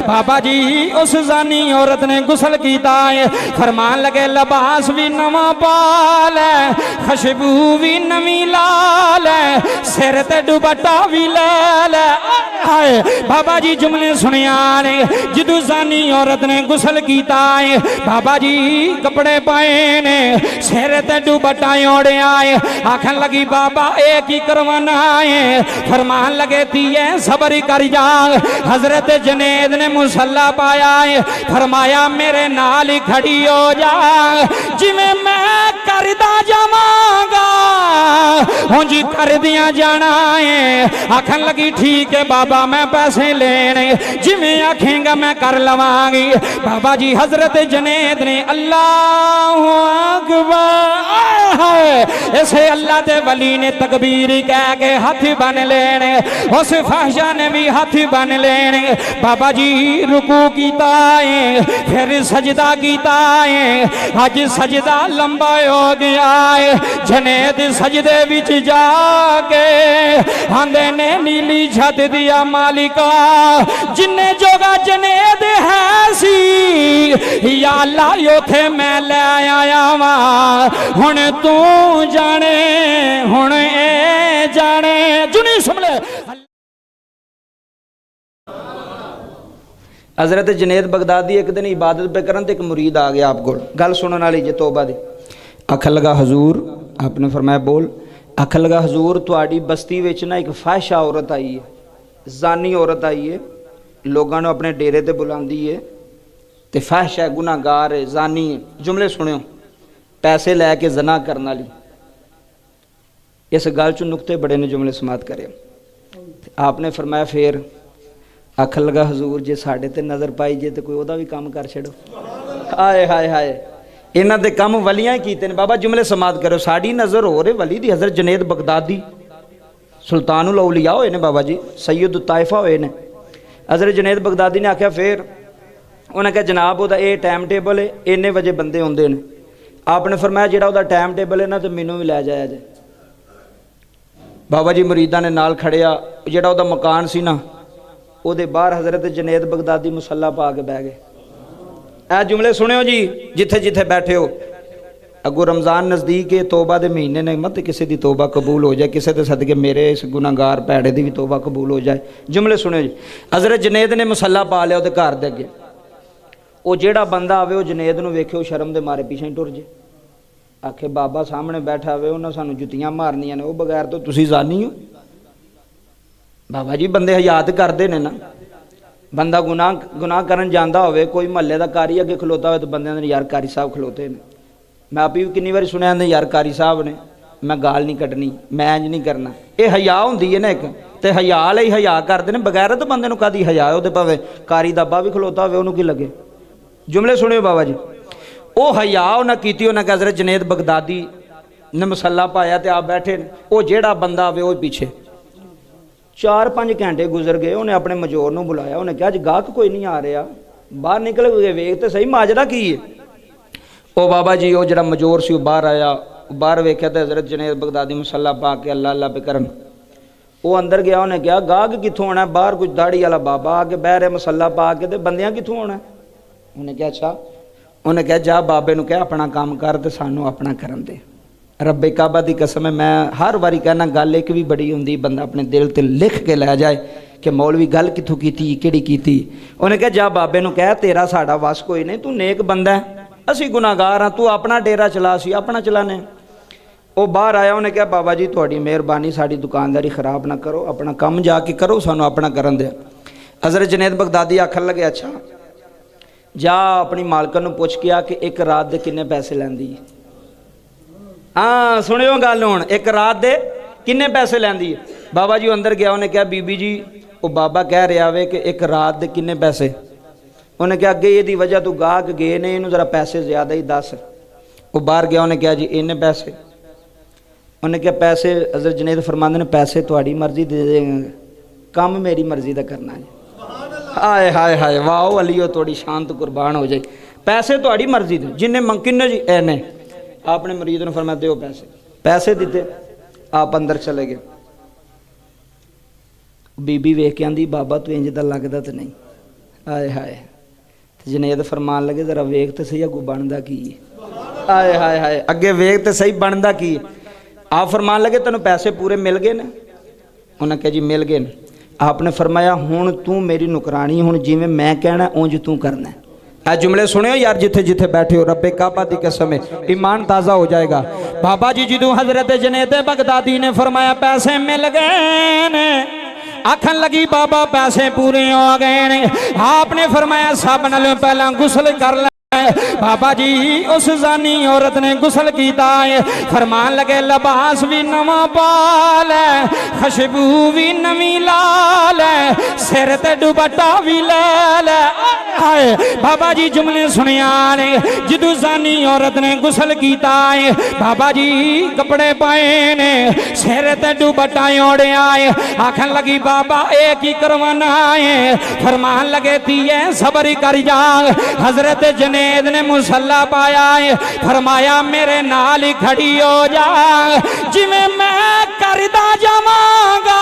बाबा जी उस जानी औरत ने गुसल कीता है, फरमान लगे लिबास भी नवा पाल है, खुशबू भी नवी लाल है, सिर ते दुपट्टा भी लाल है। बाबा जी जुमले सुनिया ने, जिदू जानी औरत ने गुसल कीता है, बाबा जी कपड़े पाए ने, सिर ते दुपट्टा ओढ़िया है, आखन लगी बाबा एक ही करवाना है। फरमान लगे तीए सबर कर जा। हजरत जुनैद ने मुसल्ला पाया है, फरमाया मेरे नाल ही खड़ी हो जा, जिवें मैं करदा जावांगा उंज कर दिया जाना है। आखन लगी ठीक है बाबा मैं पैसे लेने, जिवें आखेंगा मैं कर लवांगी। बाबा जी हजरत जुनैद ने अल्लाह अकबर, ऐसे अल्लाह दे वली ने तकबीर कह के हाथ बन लेने, उस फहशा ने भी हाथ बन लेने। बाबा जी रुकू कीता है, फिर सजदा कीता है, अज सजदा लंबा हो गया है। जुनैद सजदे विच जाके आंदे ने नीली छत दिया मालिका, जिन्ने जोगा जुनैद है सी या अल्लाह उथे मैं ले आया वा, हुण तू जाने हुण ए जाने। जुनी सुमले हजरत जुनैद बगदादी एक दिन इबादत पे करन ते एक मुरीद आ गया आप कोल, गल सुनने वाली जे तौबा दी। आखन लगा हजूर, आपने फरमाया बोल। आखन लगा हजूर तुहाडी बस्ती विच ना एक फाहिशा औरत आई है, जानी औरत आई है, लोगों ने अपने डेरे ते बुलांदी है ते फाहिशा है, गुनाहगार है, जानी है। जुमले सुनियो, पैसे लैके जना करने वाली। इस गल च नुकते बड़े ने, जुमले समात करे। आपने फरमाया फिर? आखन लगा हजूर जे साढ़े ते नज़र पाई जे तो कोई ओदा भी काम कर छड़ो। हाय हाय हाय, इन्हां दे काम वलियां ही कीते ने। बाबा जुमले समात करो, साड़ी नज़र हो रहे वली दी हज़रत जुनैद बगदादी सुल्तानुल औलिया होए ने, बाबा जी सैयद ताइफा होए ने। हज़रत जुनैद बगदादी ने आख्या फिर? उन्हें कहा जनाब ओदा ये टाइम टेबल है, इन्ने बजे बंदे आउंदे ने। आपने फरमाया जिहड़ा ओदा टाइम टेबल है ना तो मैनू भी लै जाया जे। बाबा जी मुरीदा ने नाल खड़िया, जिहड़ा ओदा मकान सी ना ਉਹਦੇ बाहर हज़रत जुनैद बगदादी मुसल्ला पा के बह गए। ए जुमले सुनियो जी जिथे जिथे बैठे हो, अगों रमज़ान नज़दीक है, तौबा के महीने ने, मत किसी की तौबा कबूल हो जाए, किसी के सदके मेरे इस गुनाहगार भैड़े की भी तौबा कबूल हो जाए। जुमले सुनियो जी, हज़रत जुनैद ने मुसल्ला पा लिया उसके घर के अगे। वो जेड़ा बंदा आवे वो जुनैद नूं वेखे शर्म के मारे पीछे टुर जे, आखे बाबा सामने बैठा आवे उन्हें सानू जुत्तियां मारनियां ने, वो बगैर तो तुसी जानी हो। बाबा जी बंदे हयात करते हैं ना, बंदा गुनाह करन जांदा होवे, कोई महल्ले का कारी अगे खलोता हो तो बंदे ने यार कारी साहब खलोते हैं। मैं आप भी किन्नी बार सुनिया यार कारी साहब ने, मैं गाल नहीं कड्डनी, मैं इंज नहीं करना। ये हया होंदी है ना एक, तो हया ही हया करते हैं। बगैर तो बंदे कदी हया हो तो भावें कारी दाबा भी खलोता हो उन्होंने की लगे। जुमले सुनियो बाबा जी, वो हया उन्हें की, उन्हें हज़रत जुनैद बगदादी ने मसला पाया तो आप बैठे, वो जेड़ा बंदा आवे वो पीछे। 4-5 घंटे गुजर गए, उन्हें अपने मजोर को बुलाया, उन्हें कहा अज गाहक कोई नहीं आ रहा, बाहर निकल गए वेख तो सही माजरा की है। वो बाबा जी वो जरा मजोर से बाहर आया, बाहर वेख्या तो हज़रत जुनैद बगदादी मसला पा के अल्लाह अल्लाह पे करन। वो अंदर गया, उन्हें कहा गाहक कितों आना, बाहर कुछ दाड़ी वाला बाबा आके बह रहा मसला पा के, तो बंदियां कितों आना। उन्हें कहा अच्छा, उन्हें कहा जा बाबे नूं कह अपना काम कर तो सानू अपना करन दे। रब्बे काबा की कसम है, मैं हर बारी कहना गल एक भी बड़ी होंगी, बंदा अपने दिल ते लिख के लै जाए कि मौलवी गल कितों की किहड़ी कीती। उन्हें कहा जा बाबे नूं कह तेरा साडा वस कोई नहीं, तू नेक बंदा है, असी गुनाहगार हाँ, तू अपना डेरा चला, असी अपना चलाने। वो बाहर आया, उन्हें कहा बाबा जी तुहाडी मेहरबानी, साडी दुकानदारी खराब ना करो, अपना काम जाके करो, सानू अपना करन दे। हज़रत जुनैद बगदादी आखन लगे अच्छा जा अपनी मालकन नूं पुछ के आ कि एक रात दे किन्ने पैसे लैंदी है। हाँ सुनियो गल हुण, एक रात दे किन्ने पैसे लैंदी है। बाबा जी अंदर गया, उन्हें कहा बीबी जी वो बाबा कह रहा वे कि एक रात दे किन्ने पैसे। उन्हें कहा अगे ये वजह तू गाहक गए ने, इनू जरा पैसे ज़्यादा ही दस। वो बाहर गया, उन्हें कहा जी इन्ने पैसे। उन्हें कहा पैसे, हज़रत जुनैद फरमांदे ने पैसे तुहाडी मर्जी दे देंगे, काम मेरी मर्जी का करना है। हाय हाय हाय वाह अलियो थोड़ी शान तो कुर्बान हो जाए। पैसे तुहाडी मर्जी दे, जिन्ने मंग किन्ने जी इन्ने। आपने मरीद ने फरमाया दो पैसे, पैसे दिते, आप अंदर चले गए। बीबी वेख के आंदी बाबा तू इंज दा लगदा तो नहीं। आए हाय जनेद फरमान लगे जरा वेख तो सही अगू बनता की आए हाय हाय अगे वेख तो सही बनता की आप फरमान लगे तेन पैसे पूरे मिल गए ने उन्हें कहा जी मिल गए आपने फरमाया हुण तू मेरी नुकरानी हुण जिवें मैं कहना उंज तू करना है। जुमले सुने यार जिथे जिथे बैठे हो रब्बे काबा दी कसम ईमान ताज़ा हो जाएगा। बाबा जी जदों हजरत जुनैद बगदादी ने फरमाया पैसे मिल गए ने आखन लगी बाबा पैसे पूरे हो गए ने आपने फरमाया सब नालों पहला गुसल कर ले। बाबा जी उस जानी औरत ने गुसल किया है फरमान लगे लिबास भी नवा पाल है खुशबू भी नवी लाल है सिर ते दुपट्टा भी लाल है। बाबा जी जुमले सुनिया ने जदों जानी औरत ने गुसल किया है बाबा जी कपड़े पाए ने सिर ते दुपट्टा ओढ़िया है आखन लगी बाबा एक ही करवाना है फरमान लगे तीए सबर कर जा। हजरत जुनैद ने मुसल्ला पाया है फरमाया मेरे नाल ही खड़ी हो जा जिवें मैं करदा जावांगा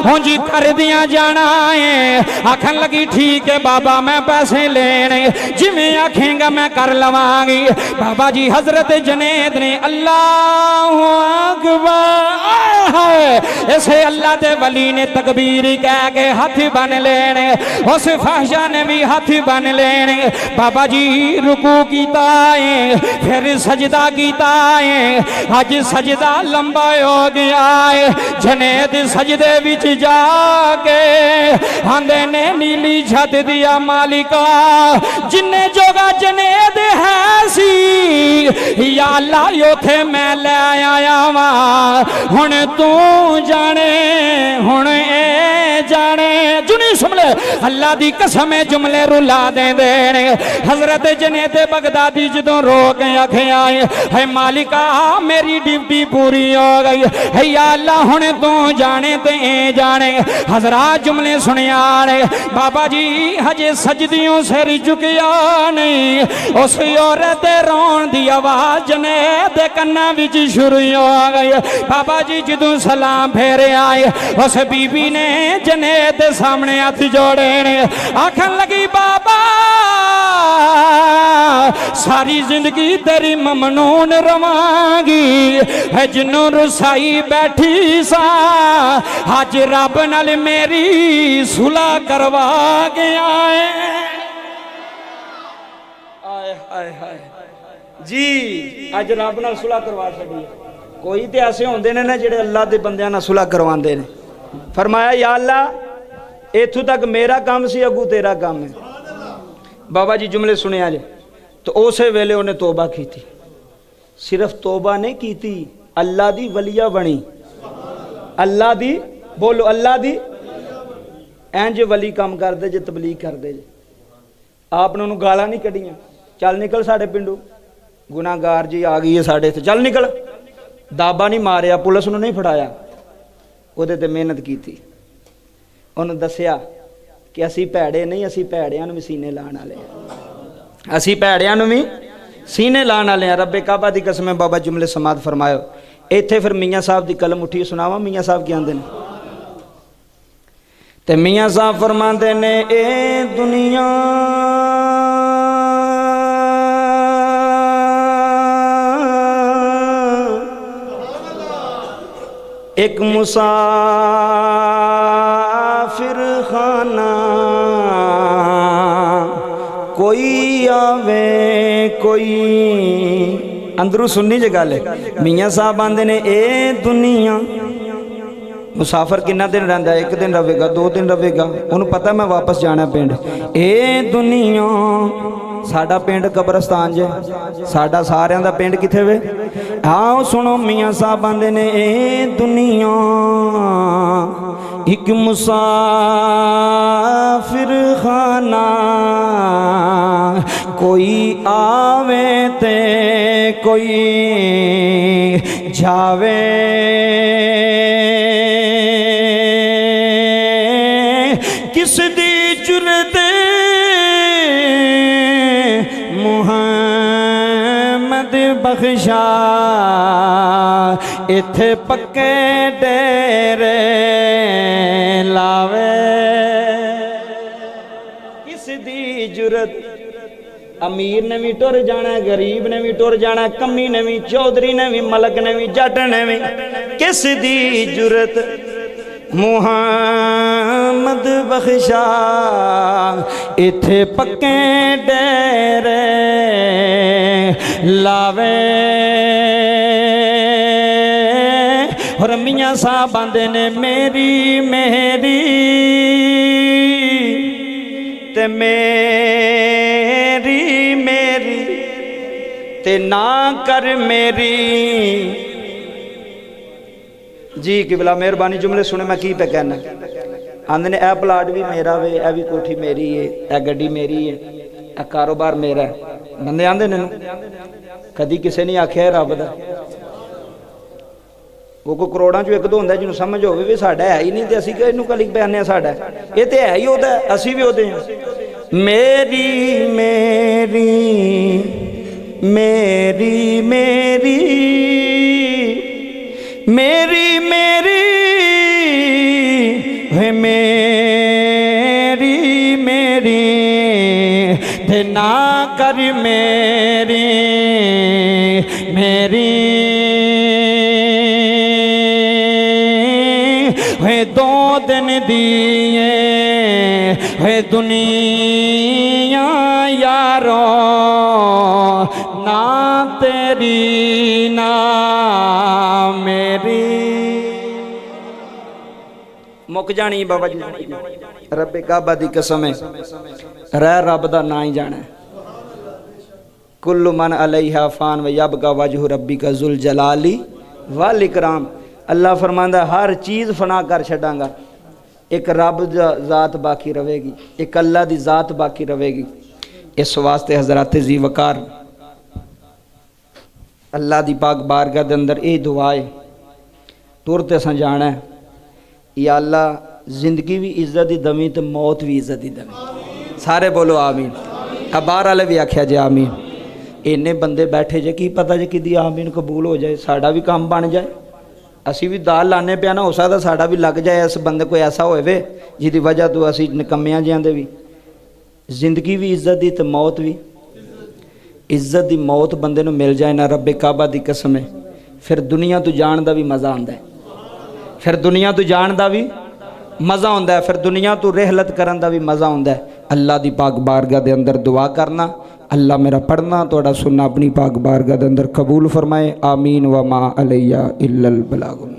हुंज कर दिया जाना है। आखन लगी ठीक है बाबा मैं पैसे लेने जिवें आखेंगा मैं कर लवांगी। बाबा जी हजरत जुनैद ने अल्लाहु अकबर इसे अल्लाह दे वली ने तकबीर कह के हाथ बन लेने उस फहशा ने भी हाथ बन लेने। बाबा जी रुकू कीता है फिर सजदा कीता है अज सजदा लंबा हो गया है। जुनैद सजदे विच जाके आंदे ने नीली छत दिया मालिका जिन्ने जोगा जुनैद है सी या अल्लाह उथे मैं ले आया वा हुण तू जाने हुण ए जाने जुनी सुमले अल्लाह दी कसम जुमले रुला दे देने। हजरत जुनैद बगदादी जदों रो के आखे आए है मालिका मेरी ड्यूटी पूरी हो गई है या अल्लाह हुण तू जाने ते ए जाने। हजरात जुमले सुनिया ने बाबा जी हजे सजदियों सिर झुकिया नहीं उस औरत रोन दी आवाज जुनैद दे कन्नां विच शुरू हो गई। बाबा जी जदों सलाम फेरे आए उस बीबी ने जुनैद दे सामने हाथ जोड़े ने आखन लगी बाबा सारी जिंदगी तेरी ममनून रवांगी है जिन्नों रुसाई बैठी सा अज रब नाल मेरी सुलह करवा गया है। आए हाय हाय जी अज रब नाल सुलह करवा छड़ी। कोई ते ऐसे होंदे ने ना जेड़े अल्लाह दे बंदियां नाल सुलह करवांदे ने। फरमाया या अल्लाह इत्थों तक मेरा काम सी अगू तेरा काम है। बाबा जी जुमले सुने जे तो उस वेले उन्हें तोबा की थी। सिर्फ तोबा नहीं की थी अल्लाह दी वलिया बनी। अल्लाह दी बोलो अल्लाह दी इंज वली काम करते जे तबलीग करते जे आपने उन्होंने गाला नहीं कढ़िया चल निकल साढ़े पिंडू गुनाहगार जी आ गई है साढ़े इत्थे चल निकल। दाबा नहीं मारिया पुलिस उन्होंने नहीं फड़ाया उहदे ते मेहनत की थी। उन्होंने दसिया कि असी भैड़े नहीं असी भैड़ियां नूं भी सीने लाण वाले असी भैड़ियां नूं भी सीने लाण वाले हैं। रब्बे काबा दी कसम बाबा जुमले समात फरमायो। इत्थे फिर मियाँ साहब की कलम उठी सुनावा। मियाँ साहब क्या आंदे ने ते मियाँ साहब फरमाते ने ए दुनिया एक मुसाफिर खाना कोई आवे कोई अंदरू सुननी जे गल है। मियाँ साहब आंदे ने ए दुनिया मुसाफिर कितना दिन रहिंदा एक दिन रहेगा दो दिन रहेगा उन्होंने पता मैं वापस जाना पिंड। ए दुनिया साडा पिंड कब्रस्तान जे साडा सारियां दा पिंड किथे वे। आओ सुनो मियाँ साहब आंदे ने ए दुनिया एक मुसाफिर खाना कोई आवे ते कोई जावे किस दी जुरत मुहम्मद बख्शा इथे पक्के डेरे लावे। किस दी जुरत अमीर ने भी टुर जाना गरीब ने भी टुर जाना कमी ने भी चौधरी ने भी मलक ने भी जट ने भी किस दी जुरत मुहम्मद बख्शा इथे पक्के डेरे लावे और मियां साहब आंदे ने मेरी मेरी ते मेरी मेरी ते ना कर मेरी जी किबला मेहरबानी जुमले सुने मैं की पे कहना आंदे ने ए प्लाट भी मेरा वे ए भी कोठी मेरी है ए गड्डी मेरी है ए कारोबार मेरा है बंदे आंदे ने कदी किसी ने आख्या रब दा वो कोई करोड़ां चों एक दो हुंदा जिन्होंने समझ होवे भी साडा है ही नहीं ते असीं किहनूं कली बयाने साडा ये ते है ही ओहदा असीं भी ओहदे हां मेरी मेरी मेरी मेरी मेरी मेरी है मेरी मेरी ते ना कर मेरी मेरी है दो दिन दिए है दुनिया यारो ना तेरी ना मेरी मुक जानी बाबा जी रब्बे काबा दी कसम है रह रब दा ना ही जाना कुल्लु मन अलैहा फान व यबका वजहु रब्बिका जुल जलाली वल इकराम अल्लाह फरमांदा हर चीज़ फना कर छड़ांगा एक रब ज़ात बाकी रहेगी एक अल्लाह दी ज़ात बाकी रहेगी इस वास्ते हज़रात जी वकार अल्लाह दी पाक बारगाह दे अंदर ये दुआ है तुरते असां जाना है या अल्लाह जिंदगी भी इज्जत दी दमी तो मौत भी इज्जत दी दमी सारे बोलो आमीन बाहर वाले भी आख्या जे आमीन इन्ने बंदे बैठे जे की पता जे कि आमीन कबूल हो जाए साड़ा भी काम बन जाए असी भी दाल लाने पे ना हो सकता साड़ा भी लग जाए इस बंदे कोई ऐसा होवे जिहदी वजह तो असी निकम्मियां जिहां दे भी जिंदगी भी इज्जत दी ते मौत भी इज्जत दी मौत बंदे नूं मिल जाए ना रब्बे काबा दी कसम है फिर दुनिया तो जान दा भी मज़ा आंदा है फिर दुनिया तो जान दा भी मज़ा आंदा है फिर दुनिया तो रहलत करन दा भी मज़ा आंदा है अल्लाह दी पाक बारगाह दे अंदर दुआ करना अल्लाह मेरा पढ़ना तोड़ा सुनना अपनी पाक बारगाह दे अंदर कबूल फरमाए आमीन व मा अलैया इल्लल बलागुल।